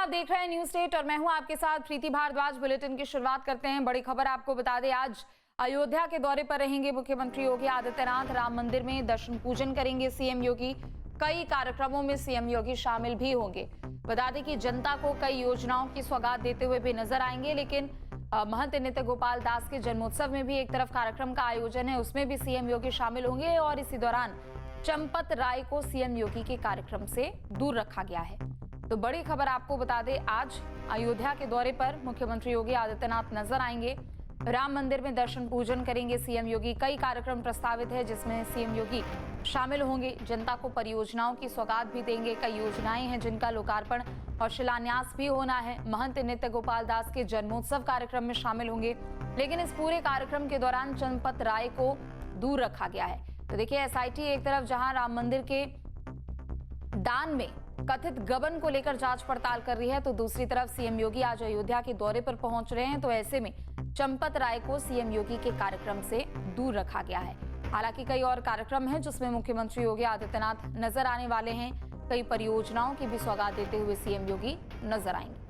आप देख रहे हैं न्यूज स्टेट और मैं हूं आपके साथ प्रीति भारद्वाज। बुलेटिन की शुरुआत करते हैं। बड़ी खबर आपको बता दें, आज अयोध्या के दौरे पर रहेंगे मुख्यमंत्री योगी आदित्यनाथ। राम मंदिर में दर्शन पूजन करेंगे सीएम योगी। कई कार्यक्रमों में सीएम योगी शामिल भी होंगे। बता दें कि जनता को कई योजनाओं की सौगात देते हुए भी नजर आएंगे। लेकिन महंत नित्य गोपाल दास के जन्मोत्सव में भी एक तरफ कार्यक्रम का आयोजन है, उसमें भी सीएम योगी शामिल होंगे और इसी दौरान चंपत राय को सीएम योगी के कार्यक्रम से दूर रखा गया है। तो बड़ी खबर आपको बता दें, आज अयोध्या के दौरे पर मुख्यमंत्री योगी आदित्यनाथ नजर आएंगे। राम मंदिर में दर्शन पूजन करेंगे सीएम योगी। कई कार्यक्रम प्रस्तावित है जिसमें सीएम योगी शामिल होंगे। जनता को परियोजनाओं की सौगात भी देंगे। कई योजनाएं हैं जिनका लोकार्पण और शिलान्यास भी होना है। महंत नित्य गोपाल दास के जन्मोत्सव कार्यक्रम में शामिल होंगे। लेकिन इस पूरे कार्यक्रम के दौरान चंपत राय को दूर रखा गया है। तो देखिए, एसआईटी एक तरफ जहां राम मंदिर के दान में कथित गबन को लेकर जांच पड़ताल कर रही है, तो दूसरी तरफ सीएम योगी आज अयोध्या के दौरे पर पहुंच रहे हैं। तो ऐसे में चंपत राय को सीएम योगी के कार्यक्रम से दूर रखा गया है। हालांकि कई और कार्यक्रम हैं जिसमें मुख्यमंत्री योगी आदित्यनाथ नजर आने वाले हैं। कई परियोजनाओं की भी सौगात देते हुए सीएम योगी नजर आएंगे।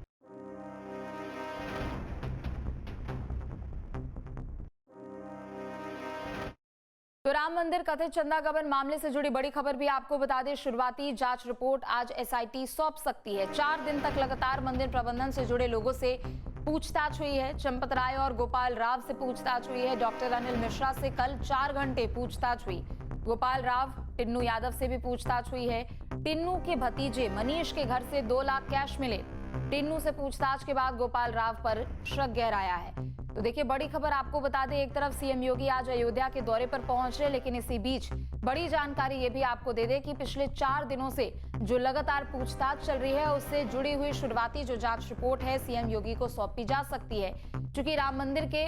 तो राम मंदिर कथित चंदा गबन मामले से जुड़ी बड़ी खबर भी आपको बता दें। शुरुआती जांच रिपोर्ट आज एसआईटी सौंप सकती है। 4 दिन तक लगातार मंदिर प्रबंधन से जुड़े लोगों से पूछताछ हुई है। चंपत राय और गोपाल राव से पूछताछ हुई है। डॉक्टर अनिल मिश्रा से कल 4 घंटे पूछताछ हुई। गोपाल राव टिन्नू यादव से भी पूछताछ हुई है। टिन्नू के भतीजे मनीष के घर से 2 लाख कैश मिले। टिन्नू से पूछताछ के बाद गोपाल राव पर शक गहराया है। तो देखिए, बड़ी खबर आपको बता दें, एक तरफ सीएम योगी आज अयोध्या के दौरे पर पहुंच रहे, लेकिन इसी बीच बड़ी जानकारी ये भी आपको दे दें कि पिछले 4 दिनों से जो लगातार पूछताछ चल रही है, उससे जुड़ी हुई शुरुआती जो जांच रिपोर्ट है सीएम योगी को सौंपी जा सकती है। क्योंकि राम मंदिर के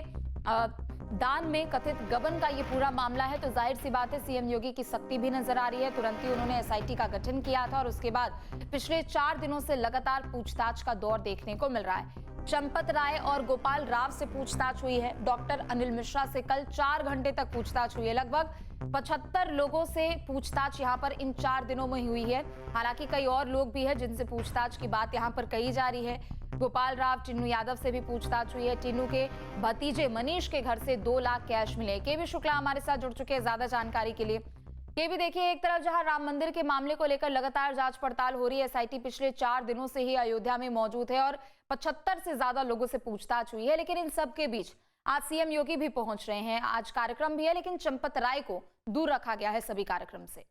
दान में कथित गबन का ये पूरा मामला है, तो जाहिर सी बात है सीएम योगी की सख्ती भी नजर आ रही है। तुरंत ही उन्होंने एसआईटी का गठन किया था और उसके बाद पिछले 4 दिनों से लगातार पूछताछ का दौर देखने को मिल रहा है। चंपत राय और गोपाल राव से पूछताछ हुई है। डॉक्टर अनिल मिश्रा से कल 4 घंटे तक पूछताछ हुई है। लगभग 75 लोगों से पूछताछ यहां पर इन 4 दिनों में हुई है। हालांकि कई और लोग भी हैं जिनसे पूछताछ की बात यहां पर कही जा रही है। गोपाल राव टिन्नू यादव से भी पूछताछ हुई है। टिन्नू के भतीजे मनीष के घर से 2 लाख कैश मिले। केवी शुक्ला हमारे साथ जुड़ चुके हैं ज्यादा जानकारी के लिए। ये भी देखिए, एक तरफ जहां राम मंदिर के मामले को लेकर लगातार जांच पड़ताल हो रही है, एसआईटी पिछले 4 दिनों से ही अयोध्या में मौजूद है और 75 से ज्यादा लोगों से पूछताछ हुई है। लेकिन इन सब के बीच आज सीएम योगी भी पहुंच रहे हैं। आज कार्यक्रम भी है, लेकिन चंपत राय को दूर रखा गया है सभी कार्यक्रम से।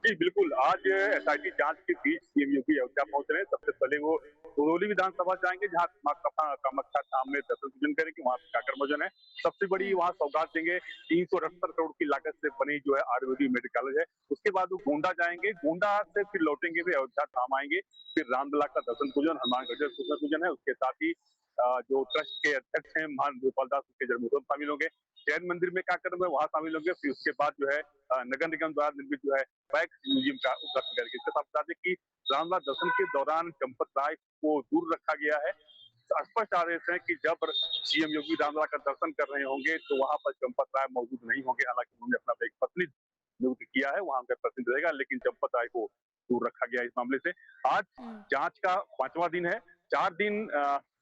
जी बिल्कुल, आज एसआईटी जांच के बीच सीएम योगी अयोध्या पहुंच रहे हैं। सबसे पहले वो सुरौली विधानसभा जाएंगे, जहां कामाख्या धाम में दर्शन पूजन करेंगे। वहां कार्यक्रम है। सबसे बड़ी वहां सौगात देंगे 378 करोड़ की लागत से बनी जो है आयुर्वेदिक मेडिकल कॉलेज है। उसके बाद वो गोंडा जाएंगे। गोंडा से फिर लौटेंगे, फिर अयोध्या धाम आएंगे। फिर रामलला का दर्शन पूजन, हनुमान गढ़ पूजन है। उसके साथ ही जो ट्रस्ट के अध्यक्ष हैं महान गोपाल दास के जन्मोत्सव शामिल होंगे। जैन मंदिर में कार्यक्रम है, वहां शामिल होंगे। फिर उसके बाद जो है नगर निगम द्वारा निर्मित जो है वैक्स म्यूजियम का उद्घाटन करेंगे। इसके साथ बता दें कि रामलला दर्शन के दौरान चंपत राय को दूर रखा गया है। स्पष्ट आदेश है कि जब सीएम योगी रामलला का दर्शन कर रहे होंगे तो वहां पर चंपत राय मौजूद नहीं होंगे। हालांकि उन्होंने अपना एक पत्नी नियुक्त किया है, वहां उनका प्रतिनिधि रहेगा, लेकिन चंपत राय को दूर रखा गया इस मामले से। आज जांच का 5वां दिन है। 4 दिन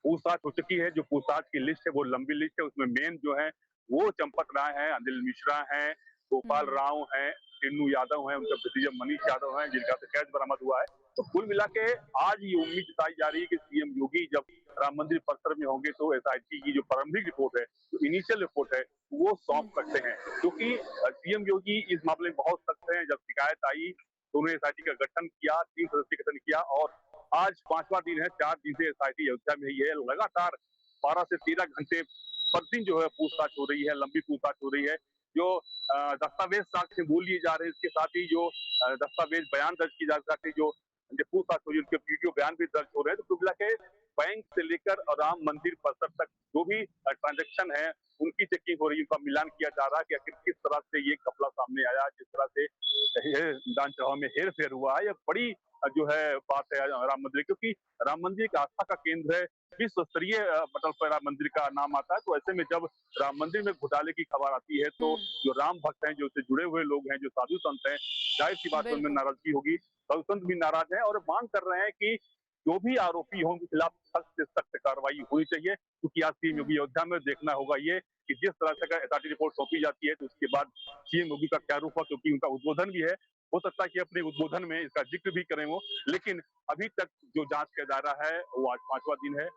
पूछताछ हो चुकी है। जो पूछताछ की लिस्ट है वो लंबी लिस्ट है। उसमें मेन जो है वो चंपत राय है, अनिल मिश्रा है, गोपाल राव है, टिन्नू यादव है, उनके भतीजे मनीष यादव हैं, जिनका से कैश बरामद हुआ है। तो कुल मिला के आज ये उम्मीद जताई जा रही है कि सीएम योगी जब राम मंदिर परिसर में होंगे तो एसआईटी की जो प्रारंभिक रिपोर्ट है, जो इनिशियल रिपोर्ट है, वो सौंप सकते हैं। क्योंकि सीएम योगी इस मामले में बहुत सख्त है। जब शिकायत आई तो उन्होंने एसआईटी का गठन किया, 3 सदस्यीय गठन किया और आज 5वां दिन है। 4 दिन से एसआईटी अयोध्या में ही है। लगातार 12 से 13 घंटे प्रतिदिन जो है पूछताछ हो रही है, लंबी पूछताछ हो रही है। जो दस्तावेज साक्ष्य बोल लिए जा रहे हैं, इसके साथ ही जो दस्तावेज बयान दर्ज की जा सकती है, जो पूछताछ हो रही है, उनके वीडियो बयान भी दर्ज हो रहे हैं। तो कुल मिला के बैंक से लेकर राम मंदिर परिसर तक जो भी ट्रांजेक्शन है उनकी चेकिंग हो रही है, उनका मिलान किया जा रहा है कि आखिर किस तरह से ये घपला सामने आया, जिस तरह से दान चढ़ाव में हेर फेर हुआ है। यह बड़ी जो है बात है राम मंदिर, क्योंकि राम मंदिर एक आस्था का केंद्र है। विश्व स्तरीय पटल पर राम मंदिर का नाम आता है। तो ऐसे में जब राम मंदिर में घोटाले की खबर आती है तो जो राम भक्त हैं, जो उससे जुड़े हुए लोग हैं, जो साधु संत हैं, जाहिर सी बात है उनमें नाराजगी होगी। साधु संत भी नाराज है और मांग कर रहे हैं कि जो भी आरोपी हों उनके खिलाफ सख्त से सख्त कार्रवाई होनी चाहिए, क्योंकि आज सीएम योगी अयोध्या में देखना होगा ये कि जिस तरह से अगर एसआईटी रिपोर्ट सौंपी जाती है तो उसके बाद सीएम योगी का क्या रुख हुआ, क्योंकि उनका उद्बोधन भी है। हो सकता है कि अपने उद्बोधन में इसका जिक्र भी करें वो, लेकिन अभी तक जो जांच का दायरा है वो आज 5वां दिन है।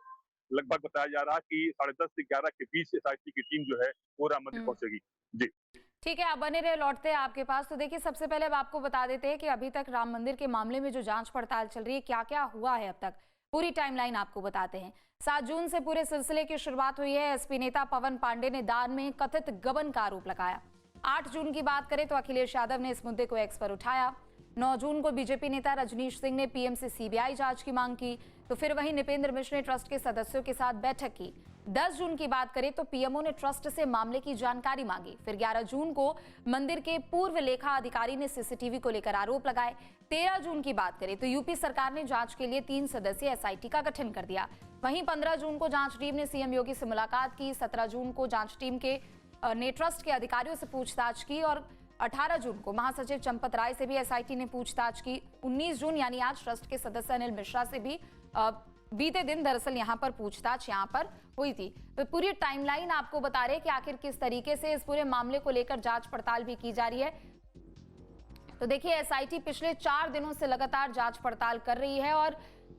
लगभग बताया जा रहा है कि 10:30 से 11 के बीच एसआईटी की टीम जो है वो राम मंदिर पहुंचेगी। जी ठीक है, आप बने रहे, लौटते हैं आपके पास। तो देखिए, सबसे पहले अब आपको बता देते हैं कि अभी तक राम मंदिर के मामले में जो जांच पड़ताल चल रही है, क्या क्या हुआ है अब तक, पूरी टाइमलाइन आपको बताते हैं। 7 जून से पूरे सिलसिले की शुरुआत हुई है। एसपी नेता पवन पांडे ने दान में कथित गबन का आरोप लगाया। 8 जून की बात करें तो अखिलेश यादव ने इस मुद्दे को एक्स पर उठाया। 9 जून को बीजेपी नेता रजनीश सिंह ने पीएम से सीबीआई जांच की मांग की। तो फिर वहीं नृपेंद्र मिश्र ने ट्रस्ट के सदस्यों के साथ बैठक की। 10 जून की बात करें तो पीएमओ ने ट्रस्ट से मामले की जानकारी मांगी। फिर 11 जून को मंदिर के पूर्व लेखा अधिकारी ने सीसीटीवी को लेकर आरोप लगाए। 13 जून की बात करें तो यूपी सरकार ने जांच के लिए 3 सदस्यीय एसआईटी का गठन कर दिया। वहीं 15 जून को जांच टीम ने सीएम योगी से मुलाकात की। 17 जून को जांच टीम ने ट्रस्ट के अधिकारियों से पूछताछ की और 18 जून को महासचिव चंपत राय से भी एसआईटी ने पूछताछ की। 19 जून यानी आज ट्रस्ट के सदस्य अनिल मिश्रा से भी बीते दिन दरअसल यहां पर पूछताछ हुई थी। तो पूरी टाइमलाइन आपको बता रहे कि आखिर किस तरीके से इस पूरे मामले को लेकर जांच पड़ताल भी की जा रही है। तो देखिए, एसआईटी पिछले 4 दिनों से लगातार जांच पड़ताल कर रही है और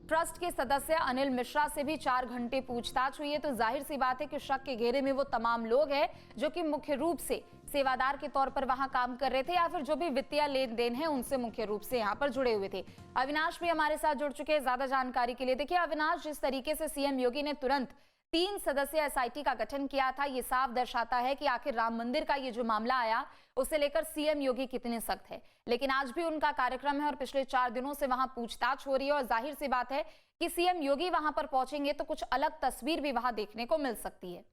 ट्रस्ट के सदस्य अनिल मिश्रा से भी 4 घंटे पूछताछ हुई है। तो जाहिर सी बात है कि शक के घेरे में वो तमाम लोग हैं जो कि मुख्य रूप से सेवादार के तौर पर वहां काम कर रहे थे या फिर जो भी वित्तीय लेन देन है उनसे मुख्य रूप से यहां पर जुड़े हुए थे। अविनाश भी हमारे साथ जुड़ चुके हैं ज्यादा जानकारी के लिए। देखिए अविनाश, जिस तरीके से सीएम योगी ने तुरंत 3 सदस्यीय एसआईटी का गठन किया था, ये साफ दर्शाता है कि आखिर राम मंदिर का ये जो मामला आया उसे लेकर सीएम योगी कितने सख्त है। लेकिन आज भी उनका कार्यक्रम है और पिछले 4 दिनों से वहां पूछताछ हो रही है और जाहिर सी बात है कि सीएम योगी वहां पर पहुंचेंगे तो कुछ अलग तस्वीर भी वहां देखने को मिल सकती है।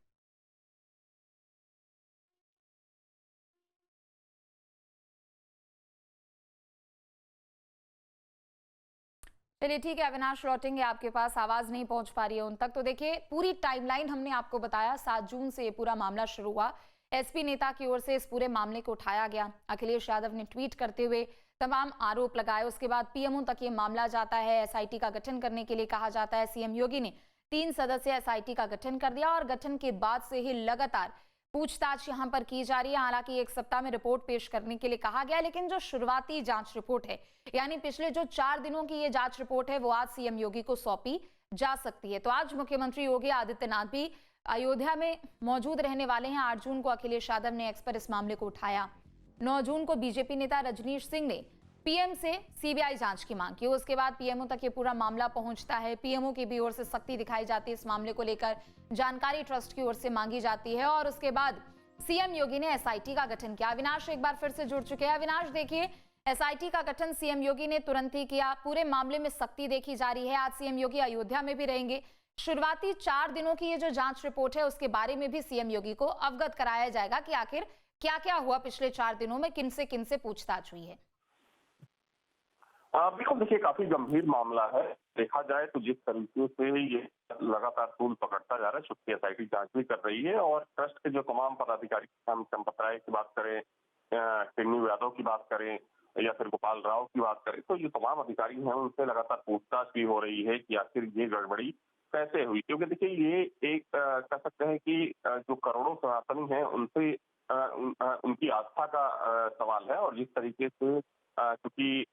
चलिए ठीक है अविनाश, लौटेंगे आपके पास, आवाज नहीं पहुंच पा रही है उन तक। तो देखिए, पूरी टाइमलाइन हमने आपको बताया। 7 जून से ये पूरा मामला शुरू हुआ। एसपी नेता की ओर से इस पूरे मामले को उठाया गया। अखिलेश यादव ने ट्वीट करते हुए तमाम आरोप लगाए। उसके बाद पीएमओ तक ये मामला जाता है। एसआईटी का गठन करने के लिए कहा जाता है। सीएम योगी ने 3 सदस्यीय एसआईटी का गठन कर दिया और गठन के बाद से ही लगातार पूछताछ यहां पर की जा रही है। हालांकि 1 सप्ताह में रिपोर्ट पेश करने के लिए कहा गया है, लेकिन जो शुरुआती जांच रिपोर्ट है, यानी पिछले जो 4 दिनों की ये जांच रिपोर्ट है, वो आज सीएम योगी को सौंपी जा सकती है। तो आज मुख्यमंत्री योगी आदित्यनाथ भी अयोध्या में मौजूद रहने वाले हैं। 8 जून को अखिलेश यादव ने एक्स पर इस मामले को उठाया। 9 जून को बीजेपी नेता रजनीश सिंह ने पीएम से सीबीआई जांच की मांग की। उसके बाद पीएमओ तक ये पूरा मामला पहुंचता है। पीएमओ की भी ओर से सख्ती दिखाई जाती है। इस मामले को लेकर जानकारी ट्रस्ट की ओर से मांगी जाती है और उसके बाद सीएम योगी ने एसआईटी का गठन किया। अविनाश एक बार फिर से जुड़ चुके हैं। अविनाश, देखिए, एसआईटी का गठन सीएम योगी ने तुरंत ही किया। पूरे मामले में सख्ती देखी जा रही है। आज सीएम योगी अयोध्या में भी रहेंगे। शुरुआती 4 दिनों की ये जो जांच रिपोर्ट है उसके बारे में भी सीएम योगी को अवगत कराया जाएगा कि आखिर क्या क्या हुआ पिछले 4 दिनों में, किन से पूछताछ हुई है। बिल्कुल, देखिए काफी गंभीर मामला है। देखा जाए तो जिस तरीके से ये लगातार तूल पकड़ता जा रहा है, चूंकि एसआईटी जांच भी कर रही है और ट्रस्ट के जो तमाम पदाधिकारी, हम चंपत राय की बात करें, टेन्यू यादव की बात करें या फिर गोपाल राव की बात करें, तो ये तमाम अधिकारी हैं, उनसे लगातार पूछताछ भी हो रही है कि आखिर ये गड़बड़ी कैसे हुई। क्योंकि देखिए ये एक कह सकते हैं कि जो करोड़ों सनातनी हैं उनसे उनकी आस्था का सवाल है। और जिस तरीके से चूंकि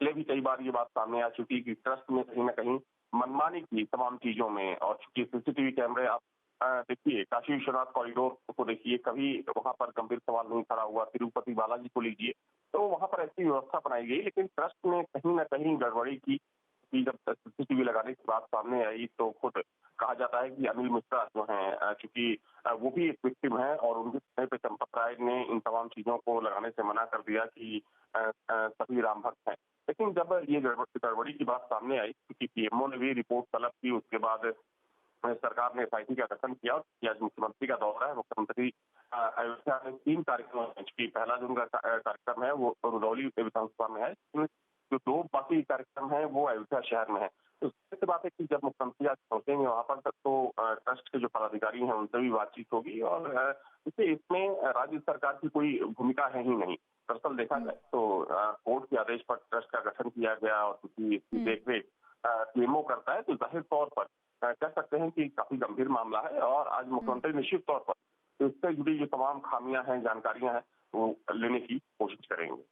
पहले भी कई बार ये बात सामने आ चुकी है कि ट्रस्ट में कहीं ना कहीं मनमानी की तमाम चीजों में। और चूंकि सीसीटीवी कैमरे, आप देखिए काशी विश्वनाथ कॉरिडोर को देखिए, कभी वहां पर गंभीर सवाल नहीं खड़ा हुआ। तिरुपति बालाजी को लीजिए, तो वहां पर ऐसी व्यवस्था बनाई गई, लेकिन ट्रस्ट में कहीं ना कहीं गड़बड़ी की। जब सीसीटीवी लगाने की बात सामने आई तो खुद कहा जाता है कि अनिल मिश्रा जो हैं, चूंकि वो भी एक विक्टिम है और उनके कहने पे चंपत राय ने इन तमाम चीजों को लगाने से मना कर दिया कि सभी राम भक्त हैं। लेकिन जब ये गड़बड़ी की बात सामने आई, क्योंकि पीएमओ ने भी रिपोर्ट तलब की, उसके बाद सरकार ने एसआईटी का गठन किया। आज मुख्यमंत्री का दौरा है। मुख्यमंत्री अयोध्या में 3 कार्यक्रम, पहला जो उनका कार्यक्रम है वो रुदौली विधानसभा में है, जो 2 बाकी कार्यक्रम है वो अयोध्या शहर में है। तो इससे बात है कि जब मुख्यमंत्री आज पहुंचेंगे वहां पर तो ट्रस्ट के जो पदाधिकारी हैं उनसे भी बातचीत होगी। और इसमें राज्य सरकार की कोई भूमिका है ही नहीं। दरअसल देखा जाए तो कोर्ट के आदेश पर ट्रस्ट का गठन किया गया और उसकी देखरेख तो जाहिर तौर पर कह सकते हैं कि काफी गंभीर मामला है और आज मुख्यमंत्री निश्चित तौर पर इससे जुड़ी जो तमाम खामियां हैं, जानकारियां हैं, वो लेने की कोशिश करेंगे।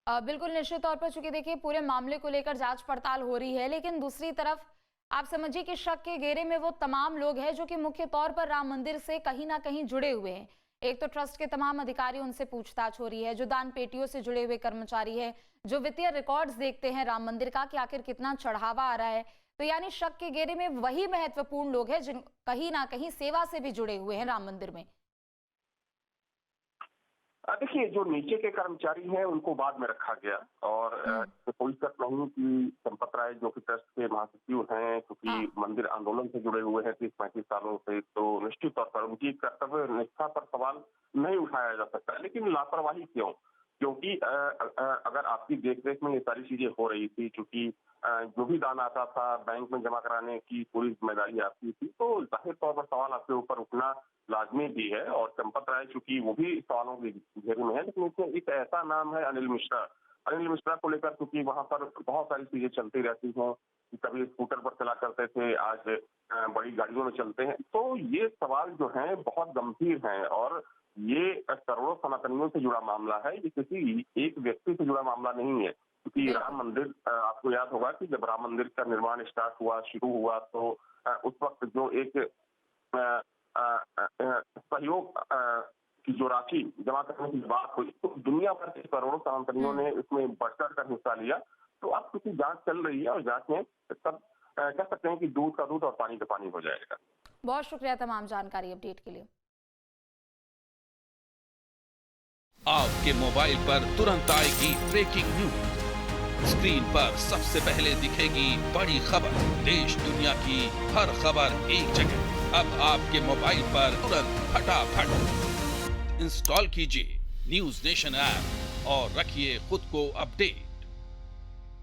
बिल्कुल निश्चित तौर पर, चूंकि देखिए पूरे मामले को लेकर जांच पड़ताल हो रही है, लेकिन दूसरी तरफ आप समझिए कि शक के घेरे में वो तमाम लोग हैं जो कि मुख्य तौर पर राम मंदिर से कहीं ना कहीं जुड़े हुए हैं। एक तो ट्रस्ट के तमाम अधिकारी, उनसे पूछताछ हो रही है, जो दान पेटियों से जुड़े हुए कर्मचारी है, जो वित्तीय रिकॉर्ड्स देखते हैं राम मंदिर का कि आखिर कितना चढ़ावा आ रहा है। तो यानी शक के घेरे में वही महत्वपूर्ण लोग हैं जिन कहीं ना कहीं सेवा से भी जुड़े हुए हैं राम मंदिर में। देखिए, जो नीचे के कर्मचारी हैं उनको बाद में रखा गया और कोई शक नहीं कि संपत राय जो कि ट्रस्ट के महासचिव हैं, क्योंकि मंदिर आंदोलन से जुड़े हुए हैं 30-35 सालों से, तो निश्चित तौर पर उनकी कर्तव्य निष्ठा पर सवाल नहीं उठाया जा सकता। लेकिन लापरवाही क्यों? क्योंकि अगर आपकी देखरेख में ये सारी चीजें हो रही थी, क्योंकि जो भी दान आता था बैंक में जमा कराने की पूरी जिम्मेदारी आपकी थी, तो जाहिर तौर पर सवाल आपके ऊपर उठना लाजमी भी है। और संपत राय चूंकि वो भी सवालों के घेरे में है, लेकिन इसमें एक ऐसा नाम है अनिल मिश्रा। अनिल मिश्रा को लेकर क्योंकि वहां पर बहुत सारी चीजें चलती रहती हैं, कभी स्कूटर पर चला करते थे, आज बड़ी गाड़ियों में चलते हैं, तो ये सवाल जो है बहुत गंभीर हैं और ये करोड़ों सनातनियों से जुड़ा मामला है, ये किसी एक व्यक्ति से जुड़ा मामला नहीं है। क्योंकि राम मंदिर, आपको याद होगा कि जब राम मंदिर का निर्माण स्टार्ट हुआ, शुरू हुआ, तो उस वक्त जो एक सहयोग की जो राशि जमा करने की बात हुई, तो दुनिया भर के करोड़ों सनातनियों ने इसमें बढ़-चढ़ कर हिस्सा लिया। तो अब क्योंकि जांच चल रही है और जांच में सब कह सकते हैं कि दूध का दूध और पानी का पानी हो जाएगा। बहुत शुक्रिया तमाम जानकारी अपडेट के लिए। आपके मोबाइल पर तुरंत आएगी ब्रेकिंग न्यूज, स्क्रीन पर सबसे पहले दिखेगी बड़ी खबर, देश दुनिया की हर खबर एक जगह। अब आपके मोबाइल पर तुरंत फटाफट इंस्टॉल कीजिए न्यूज नेशन ऐप और रखिए खुद को अपडेट।